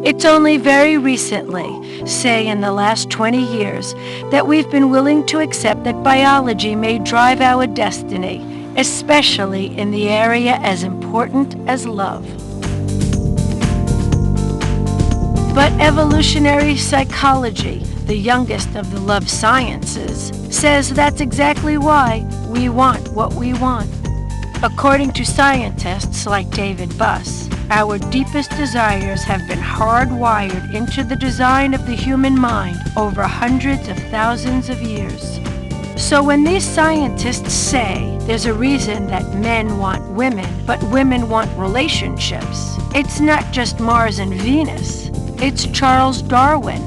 It's only very recently, say in the last 20 years, that we've been willing to accept that biology may drive our destiny, especially in the area as important as love. But evolutionary psychology, the youngest of the love sciences, says that's exactly why we want what we want. According to scientists like David Buss, our deepest desires have been hardwired into the design of the human mind over hundreds of thousands of years. So when these scientists say there's a reason that men want women, but women want relationships, it's not just Mars and Venus, it's Charles Darwin.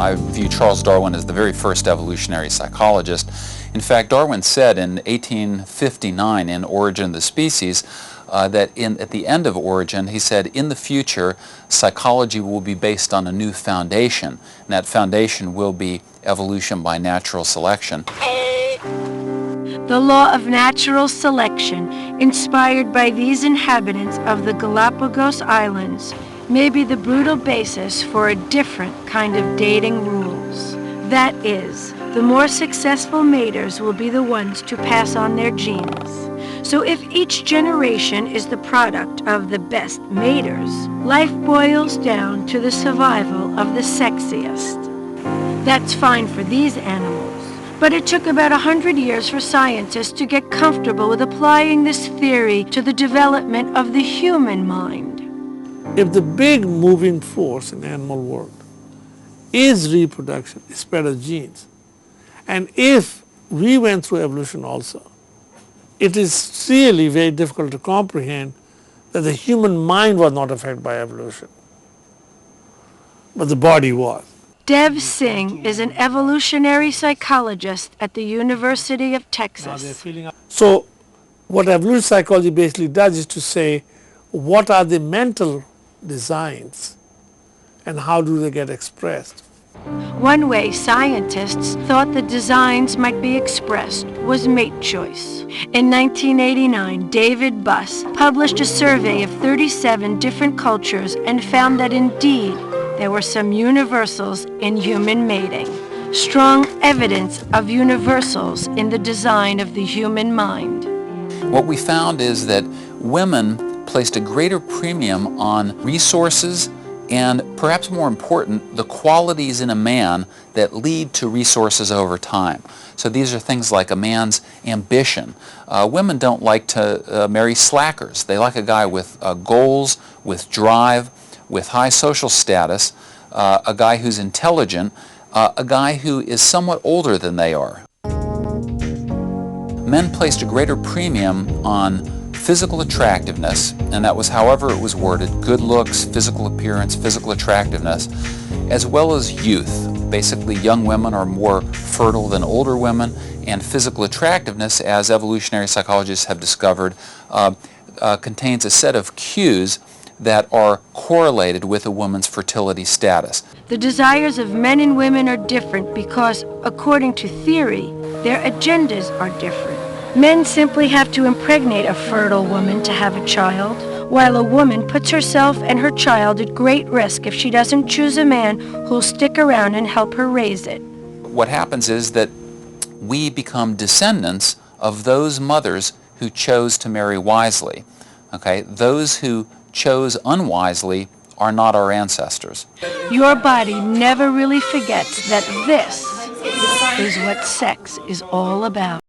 I view Charles Darwin as the very first evolutionary psychologist. In fact, Darwin said in 1859 in Origin of the Species that at the end of Origin, he said, in the future, psychology will be based on a new foundation, and that foundation will be evolution by natural selection. The law of natural selection, inspired by these inhabitants of the Galapagos Islands, may be the brutal basis for a different kind of dating rules. That is, the more successful maters will be the ones to pass on their genes. So if each generation is the product of the best maters, life boils down to the survival of the sexiest. That's fine for these animals, but it took about 100 years for scientists to get comfortable with applying this theory to the development of the human mind. If the big moving force in the animal world is reproduction, spread of genes, and if we went through evolution also, it is really very difficult to comprehend that the human mind was not affected by evolution, but the body was. Dev Singh is an evolutionary psychologist at the University of Texas. So what evolutionary psychology basically does is to say, what are the mental designs and how do they get expressed? One way scientists thought the designs might be expressed was mate choice. In 1989, David Buss published a survey of 37 different cultures and found that indeed there were some universals in human mating. Strong evidence of universals in the design of the human mind. What we found is that women placed a greater premium on resources and, perhaps more important, the qualities in a man that lead to resources over time. So these are things like a man's ambition. Women don't like to marry slackers. They like a guy with goals, with drive, with high social status, a guy who's intelligent, a guy who is somewhat older than they are. Men placed a greater premium on physical attractiveness, and that was however it was worded, good looks, physical appearance, physical attractiveness, as well as youth. Basically, young women are more fertile than older women, and physical attractiveness, as evolutionary psychologists have discovered, contains a set of cues that are correlated with a woman's fertility status. The desires of men and women are different because, according to theory, their agendas are different. Men simply have to impregnate a fertile woman to have a child, while a woman puts herself and her child at great risk if she doesn't choose a man who'll stick around and help her raise it. What happens is that we become descendants of those mothers who chose to marry wisely. Okay? Those who chose unwisely are not our ancestors. Your body never really forgets that this is what sex is all about.